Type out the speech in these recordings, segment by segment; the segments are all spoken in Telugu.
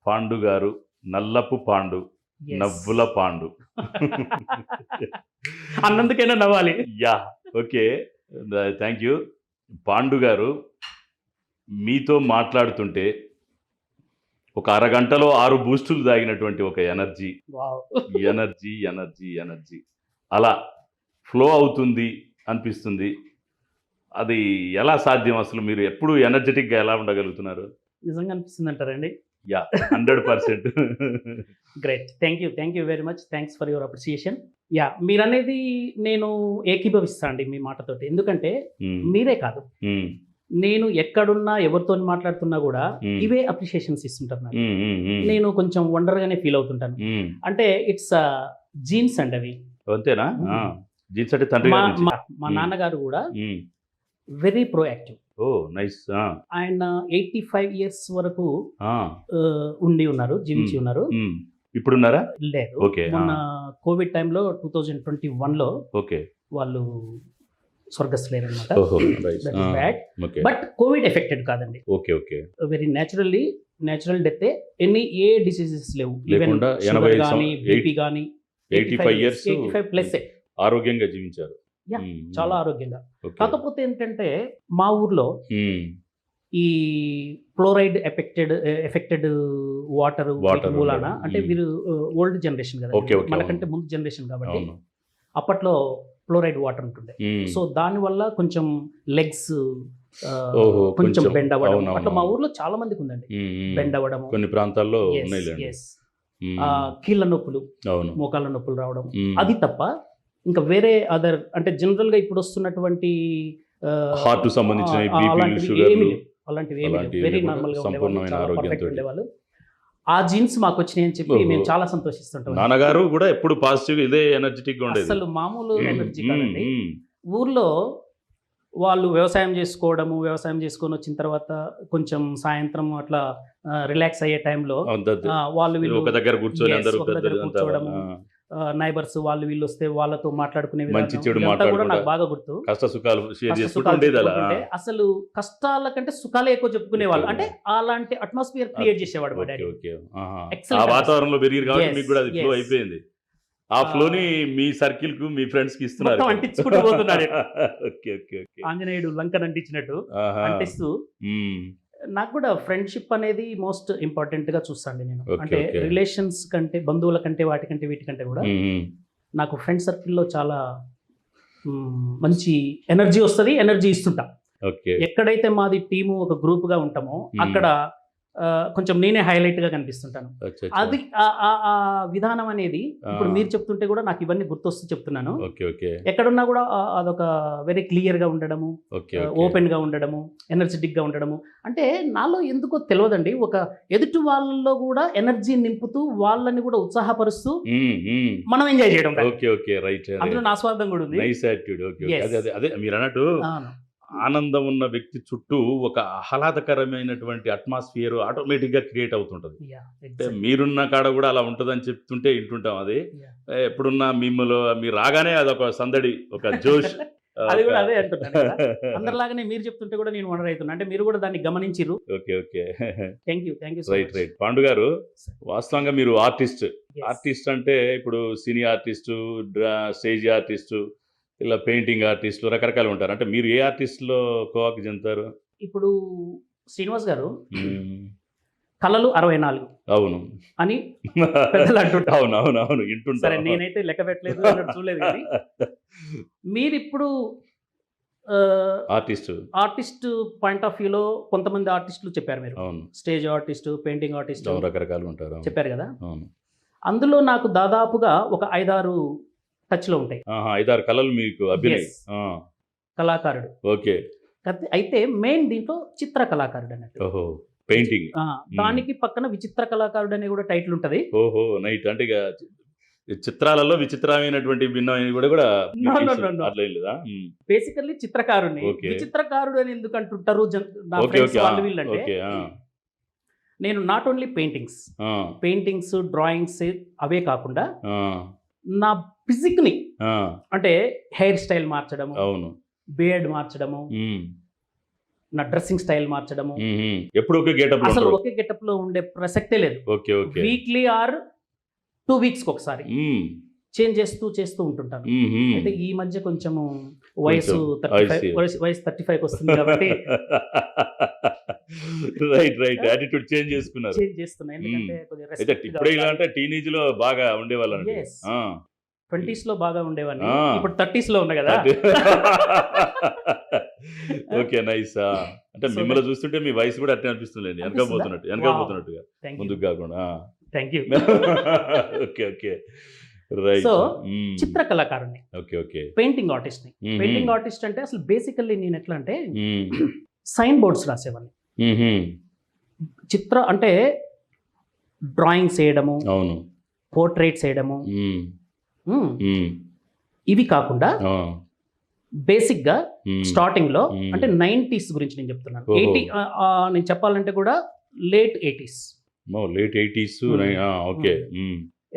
పాండు గారు, నల్లపు పాండు, Yes. నవ్వుల పాండు. అన్నందుకైనా నవ్వాలి. Yeah okay, thank you. Pandu గారు, మీతో మాట్లాడుతుంటే ఒక అరగంటలో 6 బూస్టులు తాగినటువంటి ఒక energy wow. Energy energy energy అలా ఫ్లో అవుతుంది అనిపిస్తుంది. అది ఎలా సాధ్యం? అసలు మీరు ఎప్పుడు ఎనర్జెటిక్గా ఎలా ఉండగలుగుతున్నారు? నిజంగా అనిపిస్తుంది అంటారండి. Yeah 100%. Great, thank you very much. Thanks for your appreciation. Yeah, మీరు అనేది నేను ఏకీభవిస్తాను అండి మీ మాటతోటి. ఎందుకంటే మీరే కాదు, నేను ఎక్కడున్నా ఎవరితో మాట్లాడుతున్నా కూడా ఇవే అప్రిషియేషన్స్ ఇస్తుంటారు నాకు. నేను కొంచెం వండర్గానే ఫీల్ అవుతుంటాను. అంటే ఇట్స్ జీన్స్ అండి అవి. అంతేనా? జీన్స్ అంటే తండ్రి గారి నుంచి. మా నాన్నగారు కూడా వెరీ ప్రోయాక్టివ్. ఓ నైస్. ఆయన 85 years వరకు ఉండి ఉన్నారు, జీవించి ఉన్నారు. ఇప్పుడున్నారా? లేదు, ఓకే. మొన్న కోవిడ్ టైంలో 2021లో ఓకే వాళ్ళు స్వర్గస్థులైరన్నమాట. బ్యాడ్. బట్ కోవిడ్ ఎఫెక్టెడ్ కాదండి. Okay okay. Very natural death. ఏ డిసీజెస్ లేవు. లేకుండా 80 కానీ బీపీ కానీ 85 years 85 ప్లస్ ఆరోగ్యంగా జీవించారు. చాలా ఆరోగ్యంగా. కాకపోతే ఏంటంటే మా ఊర్లో ఈ ఫ్లోరైడ్ ఎఫెక్టెడ్ వాటర్ మూలాన, అంటే వీరు ఓల్డ్ జనరేషన్ కదా, మనకంటే ముందు జనరేషన్ కాబట్టి అప్పట్లో ఫ్లోరైడ్ వాటర్ ఉంటుండే. సో దాని వల్ల కొంచెం లెగ్స్ కొంచెం బెండ్ అవ్వడం, అట్లా మా ఊర్లో చాలా మందికి ఉందండి బెండ్ అవ్వడం. కొన్ని ప్రాంతాల్లో కీళ్ళ నొప్పులు, మోకాళ్ళ నొప్పులు రావడం. అది తప్ప ఇంకా వేరే అదర్ అంటే జనరల్ గా ఇప్పుడు వస్తున్నటువంటి హార్ట్ సంబంధించిన అలాంటివి ఏమి వెరీ నార్మల్ గా ఉండేవాళ్ళు. ఆ జీన్స్ మాకు వచ్చినాయి అని చెప్పి మేము చాలా సంతోషిస్తుంటాం. నాన్నగారు కూడా ఎప్పుడు పాజిటివ్, ఇదే ఎనర్జెటిక్ గా ఉండేది. అసలు మామూలు ఎనర్జీ కాదండి. ఊర్లో వాళ్ళు వ్యవసాయం చేసుకొని వచ్చిన తర్వాత కొంచెం సాయంత్రం అట్లా రిలాక్స్ అయ్యే టైంలో వాళ్ళు వీళ్ళు ఒక దగ్గర కూర్చోవడము, నైబర్స్ వాళ్ళు వీళ్ళు వస్తే వాళ్ళతో మాట్లాడుకునే కూడా నాకు బాగా గుర్తు. కష్ట సుఖాలు షేర్ చేసుకుంటూ అసలు కష్టాల కంటే సుఖాలే ఎక్కువ చెప్పుకునే వాళ్ళు. అంటే అలాంటి అట్మాస్ఫియర్ క్రియేట్ చేసేవాడు మా డాడీ. వాతావరణంలో పెరిగారు కాబట్టి మీకు కూడా అది ఫ్లో అయిపోయింది. ఆ ఫ్లోని మీ సర్కిల్ కు, మీ ఫ్రెండ్స్ కి ఇస్తున్నారు, అంటించుకుంటూ పోతున్నాడు. ఆంజనేయుడు లంకను అంటించినట్టు అంటిస్తూ. నాకు కూడా ఫ్రెండ్షిప్ అనేది మోస్ట్ ఇంపార్టెంట్ గా చూస్తాను నేను. అంటే రిలేషన్స్ కంటే, బంధువుల కంటే, వీటికంటే కూడా నాకు ఫ్రెండ్ సర్కిల్లో చాలా మంచి ఎనర్జీ వస్తుంది, ఎనర్జీ ఇస్తుంటా. ఎక్కడైతే మాది టీము ఒక గ్రూప్ గా ఉంటామో అక్కడ కొంచెం నేనే హైలైట్ గా కనిపిస్తుంటాను. అది ఆ విధానం అనేది ఇప్పుడు మీరు చెప్తుంటే కూడా నాకు ఇవన్నీ గుర్తొస్తూ చెప్తున్నాను. ఎక్కడున్నా కూడా అదొక వెరీ క్లియర్ గా ఉండడము, ఓపెన్ గా ఉండడము, ఎనర్జెటిక్ గా ఉండడము. అంటే నాలో ఎందుకో తెలియదండి, ఒక ఎదుటి వాళ్ళలో కూడా ఎనర్జీ నింపుతూ వాళ్ళని కూడా ఉత్సాహపరుస్తూ మనం ఎంజాయ్ చేయడం. అందులో నా స్వార్థం కూడా ఉంది. మీరు అన్నట్టు ఆనందం ఉన్న వ్యక్తి చుట్టూ ఒక ఆహ్లాదకరమైనటువంటి అట్మాస్ఫియర్ ఆటోమేటిక్ గా క్రియేట్ అవుతుంటది. అంటే మీరున్న కాడ కూడా అలా ఉంటదని చెప్తుంటే వింటుంటాం. అది ఎప్పుడున్నా మిమ్మల్ని మీరు రాగానే అదొక సందడి, ఒక జోష్. అది కూడా అదే అంటున్నాను, అందరిలాగానే మీరు చెప్తుంటే కూడా నేను వండర్ అవుతున్నా. అంటే మీరు కూడా దాన్ని గమనించిర్రు. Okay. Thank you. Right. Pandu గారు, వాస్తవంగా మీరు ఆర్టిస్ట్ అంటే ఇప్పుడు సినీ ఆర్టిస్టు, స్టేజ్ ఆర్టిస్టు, ఇలా పెయింటింగ్ ఆర్టిస్టులు రకరకాలు ఉంటారు. అంటే మీరు ఏ ఆర్టిస్ట్లో కోవాకి చెందుతారు? ఇప్పుడు శ్రీనివాస్ గారు కళలు 64 అవును అని పెద్దలు అంటుంటారు. అవును వింటుంటారు. సరే, నేనైతే లెక్క పెట్టలేదు, చూడలేదు. కానీ మీరు ఇప్పుడు ఆర్టిస్ట్ పాయింట్ ఆఫ్ వ్యూలో కొంతమంది ఆర్టిస్టులు చెప్పారు మీరు. స్టేజ్ ఆర్టిస్ట్, పెయింటింగ్ ఆర్టిస్ట్, రకరకాలు ఉంటారు చెప్పారు కదా. అందులో నాకు దాదాపుగా ఒక 5-6 టచ్ లో ఉంటాయి. 5-6 కళలు మీకు అభినయం. కళాకారుడు. ఓకే. అయితే మెయిన్ దీంట్లో చిత్ర కళాకారుడు అన్నట్టు. పెయింటింగ్. దానికి పక్కన విచిత్ర కళాకారుడు అనే కూడా టైటిల్ ఉంటది. నైట్ అంటే చిత్రాలలో విచిత్రమైనటువంటి భిన్నమైన కూడా బేసికల్లీ చిత్రకారుని విచిత్రకారుడు అని ఎందుకు అంటుంటారు వీళ్ళంటే, నేను నాట్ ఓన్లీ పెయింటింగ్స్, డ్రాయింగ్స్ అవే కాకుండా నా ఫిజిక్ ని, అంటే హెయిర్ స్టైల్ మార్చడము, బియర్డ్ మార్చడము, నా డ్రెస్సింగ్ స్టైల్ మార్చడము, ఎప్పుడు ఒకే గెటప్ అసలు ఒకే గెటప్ లో ఉండే ప్రసక్తే లేదు. Okay okay weekly or 2 weeks ఒకసారి చేంజ్ చేస్తూ ఉంటుంటాను. అయితే ఈ మధ్య కొంచెము వయసు 35 వస్తుంది కాబట్టి రైట్ యాటిట్యూడ్ చేంజ్ చేసుకున్నారు. చేంజ్ చేస్తున్నా. ఎందుకంటే అయితే ఇప్పుడు ఇలా అంటే టీనేజ్ లో బాగా ఉండేవాళ్ళు. 20s లో బాగా ఉండేవాడిని, ఇప్పుడు 30s లో ఉన్నా కదా. Okay nice. అంటే మిమ్మల్ని చూస్తుంటే మీ వయసు కూడా అట్టే అనిపిస్తుంది, వెనకపోతున్నట్టుగా ముందుకు కాకుండా. Thank you. Okay okay right. So చిత్ర కళాకారుని, ఓకే ఓకే పెయింటింగ్ ఆర్టిస్ట్ ని. పెయింటింగ్ ఆర్టిస్ట్ అంటే అసలు బేసికల్లీ నేను ఎట్లా అంటే సైన్ బోర్డ్స్ రాసేవాడిని. చిత్ర అంటే డ్రాయింగ్స్ వేయడము, అవును, పోర్ట్రేట్స్ వేయడము, ఇవి కాకుండా బేసిక్ గా స్టార్టింగ్ లో అంటే 90s గురించి నేను చెప్తున్నాను. 80 నేను చెప్పాలంటే కూడా late 80s. Okay.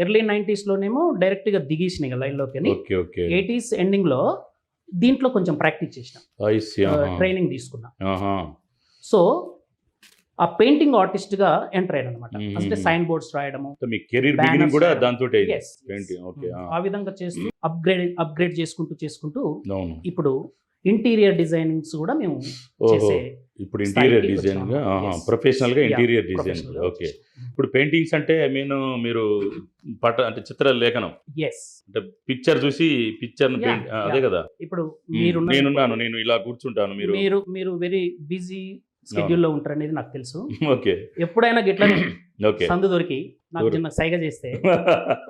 Early 90s లోనేమో డైరెక్ట్ గా దిగేసినాయి లైన్ లోకి. 80s ఎండింగ్ లో దీంట్లో కొంచెం ప్రాక్టీస్ చేసిన, ట్రైనింగ్ తీసుకున్నా. సో ఆ పెయింటింగ్ ఆర్టిస్ట్ గా ఎంటర్ అయ్యాను అనమాట. అంటే సైన్ బోర్డ్స్ రాయడము, ఆ విధంగా చేస్తూ అప్గ్రేడ్ చేసుకుంటూ ఇప్పుడు ఇంటీరియర్ డిజైనింగ్స్ కూడా మేము చేసే. ఇప్పుడు ఇంటీరియర్ డిజైన్ గా ప్రొఫెషనల్ గా ఇంటీరియర్ డిజైన్. ఓకే. ఇప్పుడు పెయింటింగ్స్ అంటే మీరు అంటే చిత్ర లేఖనం, అంటే పిక్చర్ చూసి పిక్చర్ అదే కదా. ఇప్పుడు నేను ఇలా కూర్చుంటాను, మీరు వెరీ బిజీ షెడ్యూల్ లో ఉంటారు అనేది నాకు తెలుసు. ఓకే. ఎప్పుడైనా గిట్లా సందు దొరికి నాకు చిన్న సైగ చేస్తే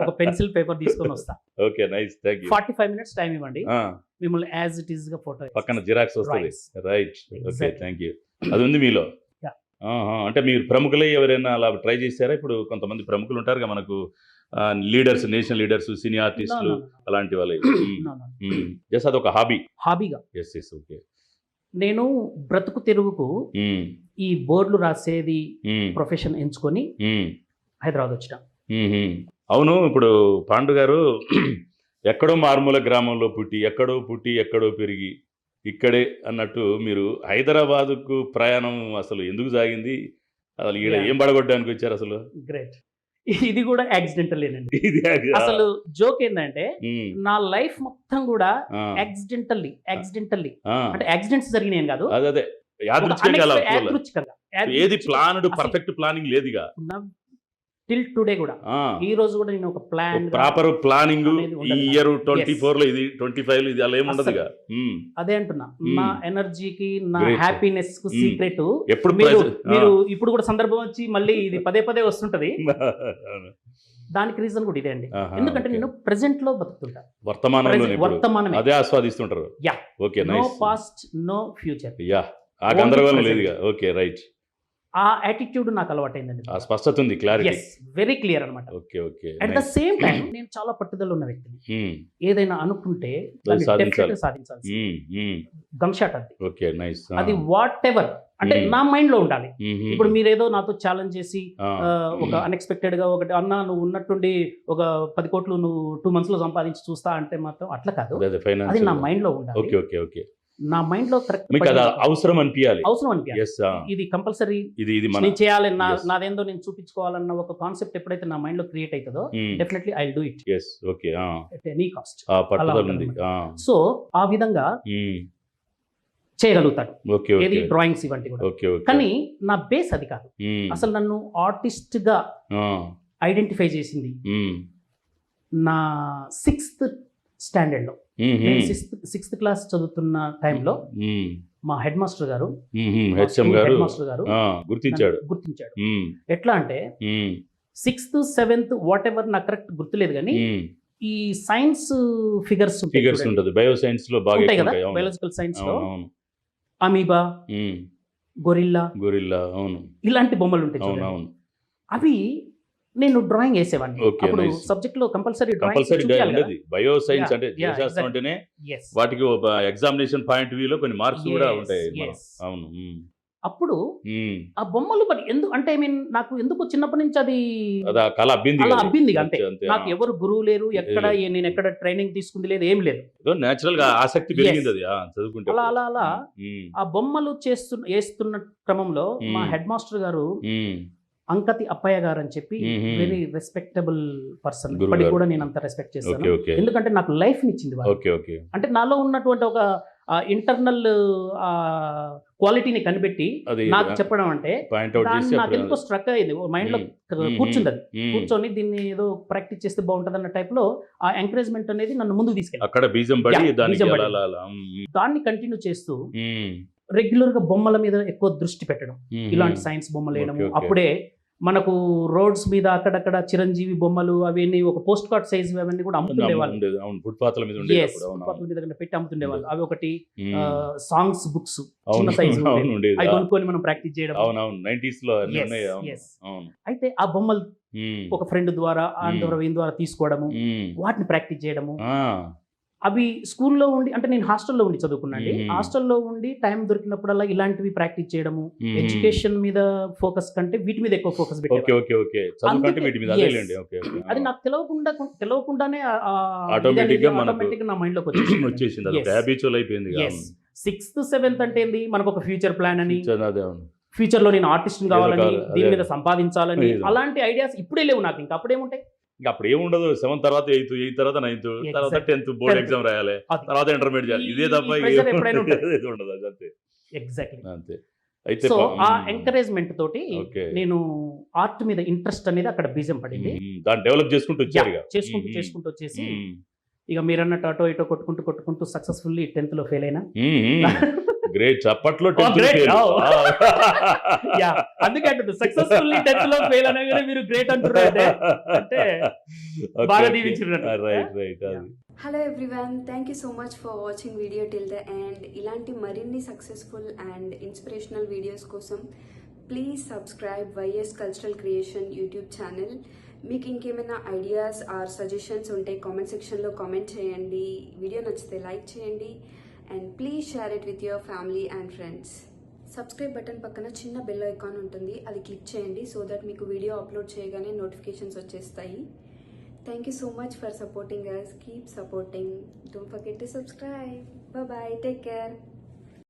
ఒక పెన్సిల్ పేపర్ తీసుకొని వస్తా. Okay nice. Thank you. 45 minutes time ఇవ్వండి, మిమ్మల్ని యాజ్ ఇట్ ఈస్ గా ఫోటో పక్కన జిరాక్స్ వస్తుంది. రైట్. Okay thank you. అది ఉంది మీలో. అంటే మీరు ప్రముఖులై ఎవరైనా అలా ట్రై చేశారా? ఇప్పుడు కొంతమంది ప్రముఖులు ఉంటారుగా మనకు, లీడర్స్, నేషనల్ లీడర్స్, సినీ ఆర్టిస్టులు, అలాంటి వాళ్ళు. జస్ట్ అదొక హాబీగా. Yes yes. ఓకే. నేను బ్రతుకు తెరువుకు ఈ బోర్డులు రాసేది ప్రొఫెషన్ ఎంచుకొని హైదరాబాద్ వచ్చిన. అవును. ఇప్పుడు పాండు గారు ఎక్కడో మారుమూల గ్రామంలో పుట్టి ఎక్కడో పెరిగి ఇక్కడే అన్నట్టు మీరు హైదరాబాద్కు ప్రయాణం అసలు ఎందుకు సాగింది? అసలు ఈడ ఏం పడగొట్టడానికి వచ్చారు అసలు? గ్రేట్. ఇది కూడా యాక్సిడెంటల్లేనండి. అసలు జోక్ ఏంటంటే నా లైఫ్ మొత్తం కూడా యాక్సిడెంటల్లీ అంటే యాక్సిడెంట్స్ జరిగినాయి కాదు, అదే యాదృచ్ఛికంగా. ఏది ప్లాన్డ్ పర్ఫెక్ట్ ప్లానింగ్ లేదుగా టిల్ టుడే కూడా. ఈ రోజు కూడా నేను ఒక ప్లాన్, ప్రాపర్ ప్లానింగ్, ఈ ఇయర్ 24 లో ఇది 25 లో ఇది అలా ఏముండదు. అదే అంటున్నా, నా ఎనర్జీకి, నా హ్యాపీనెస్ కు సీక్రెట్ ఎప్పుడు మీరు ఇప్పుడు కూడా సందర్భం వచ్చి మళ్ళీ ఇది పదే వస్తుంటది. దానికి రీజన్ కూడా ఇదే అండి. ఎందుకంటే నేను ప్రెసెంట్ లో బతుకుతుంటా, వర్తమానం అదే ఆస్వాదిస్తుంటారు. Okay. No past, no future. ఆ గందరగోళం లేదుగా. Okay right. ఆ యాటిట్యూడ్ నాకు అలవాటైందండి. ఆ స్పష్టత ఉంది, క్లారిటీ. వెరీ క్లియర్ అన్నమాట. Okay okay. At the same time నేను చాలా పట్టుదల ఉన్న వ్యక్తిని. ఏదైనా అనుకుంటే సాధించాలి. గమ్షాట్ అది. Okay nice. అది వాట్ ఎవర్ అంటే నా మైండ్ లో ఉండాలి. ఇప్పుడు మీరేదో నాతో ఛాలెంజ్ చేసి ఒక అన్ఎక్స్పెక్టెడ్ గా ఒకటి అన్నా, నువ్వు ఉన్నట్టుండి ఒక 10 కోట్లు నువ్వు 2 months లో సంపాదించి చూస్తా అంటే మాత్రం అట్లా కాదు. అది నా మైండ్ లో ఉండాలి. Okay okay okay. నా మైండ్ లో అవసరం అనిపించాలి. ఇది కంపల్సరీ, నేను చేయాలి, నాదేందో నేను చూపించుకోవాలన్న ఒక కాన్సెప్ట్ ఎప్పుడైతే నా మైండ్ లో క్రియేట్ అవుతుందో definitely I will do it. Okay. At any cost. So ఆ విధంగా చేయగలుగుతాడు. ఏది డ్రాయింగ్స్ ఇవంటి కూడా. కానీ నా బేస్ అది కాదు. అసలు నన్ను ఆర్టిస్ట్ గా ఐడెంటిఫై చేసింది నా 6th standard లో. నేను 6th class చదువుతున్న టైంలో మా హెడ్ మాస్టర్ గారు గుర్తించాడు. ఎట్లా అంటే 6th, 7th వాట్ ఎవర్ నాకు కరెక్ట్ గుర్తులేదు, కానీ ఈ సైన్స్ ఫిగర్స్ ఉంటుంది బయోసైన్స్ లో బాగా ఉంటాయి కదా. బయాలజికల్ సైన్స్ లో అమీబా, గొరిల్లా, అవును, ఇలాంటి బొమ్మలు ఉంటాయి. అవి నేను డ్రాయింగ్ వేసేవాడిని. అప్పుడు సబ్జెక్ట్ లో కంపల్సరీ ఉండేది. బయోసైన్స్ అంటే జీవశాస్త్రం అంటేనే వాటికి ఎగ్జామినేషన్ పాయింట్ వ్యూ లో కొన్ని మార్క్స్ కూడా ఉంటాయి. అవును. అప్పుడు ఆ బొమ్మలు మరి ఎందుకు అంటే ఐ మీన్ నాకు ఎందుకు చిన్నప్పటి నుంచి అది అది ఆ కళ అబ్బింది అలా కదా. అబ్బింది అంతే. అంతే. నాకు ఎవరు గురువు లేరు, ఎక్కడ నేను ఎక్కడ ట్రైనింగ్ తీసుకుంది లేదు, ఏం లేదు. ఏదో నేచురల్ గా ఆసక్తి పెరిగింది అది చదువుకుంటే. అలా అలా అలా ఆ బొమ్మలు వేస్తున్న క్రమంలో మా హెడ్ మాస్టర్ గారు అంకతి అప్పయ్య గారు అని చెప్పి వెరీ రెస్పెక్టబుల్ పర్సన్. ఇప్పటికి కూడా నేను అంత రెస్పెక్ట్ చేస్తాను, ఎందుకంటే నాకు లైఫ్ నిచ్చింది వాళ్ళు. అంటే నాలో ఉన్నటువంటి ఒక ఇంటర్నల్ క్వాలిటీని కనిపెట్టి నాకు చెప్పడం అంటే నాకు ఎందుకో స్ట్రక్ అయింది మైండ్ లో, కూర్చుంది అది. కూర్చొని దీన్ని ఏదో ప్రాక్టీస్ చేస్తే బాగుంటది అన్న టైప్ లో ఆ ఎంకరేజ్మెంట్ అనేది నన్ను ముందుకు తీసుకెళ్ళి దాన్ని కంటిన్యూ చేస్తూ రెగ్యులర్ గా బొమ్మల మీద ఎక్కువ దృష్టి పెట్టడం, ఇలాంటి సైన్స్ బొమ్మలు వేయడము. అప్పుడే మనకు రోడ్స్ మీద అక్కడక్కడ చిరంజీవి బొమ్మలు అవన్నీ ఒక పోస్ట్ కార్డ్ సైజ్ అవన్నీ కూడా అమ్ముతుండేవాళ్ళు, ఫుట్పాత్ల మీద పెట్టి అమ్ముతుండేవాళ్ళు. అవి ఒకటి సాంగ్స్ బుక్స్ చిన్న సైజు అవి కొనుక్కొని మనం ప్రాక్టీస్ చేయడం. అయితే ఆ బొమ్మలు ఒక ఫ్రెండ్ ద్వారా వీని ద్వారా తీసుకోవడము, వాటిని ప్రాక్టీస్ చేయడము. అవి స్కూల్లో ఉండి, అంటే నేను హాస్టల్లో ఉండి చదువుకున్నాండి. హాస్టల్లో ఉండి టైం దొరికినప్పుడల్లా ఇలాంటివి ప్రాక్టీస్ చేయడము. ఎడ్యుకేషన్ మీద ఫోకస్ కంటే వీటి మీద ఎక్కువ ఫోకస్ పెట్టాను. అది నాకు తెలియకుండానే ఆటోమేటిక్ నా మైండ్ లోకి వచ్చేసింది. 6th 7th అంటే ఏంది, మనకు ఒక ఫ్యూచర్ ప్లాన్ అని, ఫ్యూచర్ లో నేను ఆర్టిస్ట్ కావాలని, దీని మీద సంపాదించాలని, అలాంటి ఐడియాస్ ఇప్పుడే లేవు నాకు. ఇంకా అప్పుడేముంటాయి, అప్పుడు ఏముండదు. 7th తర్వాత 8th తర్వాత 9th తర్వాత 10th బోర్డ్ ఎగ్జామ్ రాయాలి, తర్వాత ఇంటర్మీడియట్ చేయాలి. ఇదే తప్ప ఉండదు. అంతే, ఎగ్జాక్ట్లీ అంతే. అయితే సో ఆ ఎంకరేజ్మెంట్ తోటి నేను ఆర్ట్ మీద ఇంట్రెస్ట్ అనేది అక్కడ బీజం పడింది. దాన్ని డెవలప్ చేసుకుంటూ వచ్చేసి ఇక మీరన్నట్టు అటో ఇటో కొట్టుకుంటూ సక్సెస్ఫుల్లీ 10th లో ఫెయిల్ అయినా. గ్రేట్. అప్పట్లో అందుకే సక్సెస్ఫుల్లీ 10th లో ఫెయిల్ అనగానే మీరు గ్రేట్ అంటున్నారు అంటే బాగా దీవించారు. Hello everyone, thank you so much for watching video till the end. ఇలాంటి మరిన్ని సక్సెస్ఫుల్ అండ్ ఇన్స్పిరేషనల్ వీడియోస్ కోసం please subscribe YS cultural creation YouTube channel. మీకు ఇంకేమైనా ఐడియాస్ ఆర్ సజెషన్స్ ఉంటే కామెంట్ సెక్షన్లో కామెంట్ చేయండి. వీడియో నచ్చితే లైక్ చేయండి and please share it with your family and friends. Subscribe button పక్కన చిన్న బెల్ ఐకాన్ ఉంటుంది, అది క్లిక్ చేయండి సో దట్ మీకు వీడియో అప్లోడ్ చేయగానే నోటిఫికేషన్స్ వచ్చేస్తాయి. Thank you so much for supporting us. Keep supporting. Don't forget to subscribe. Bye bye. Take care.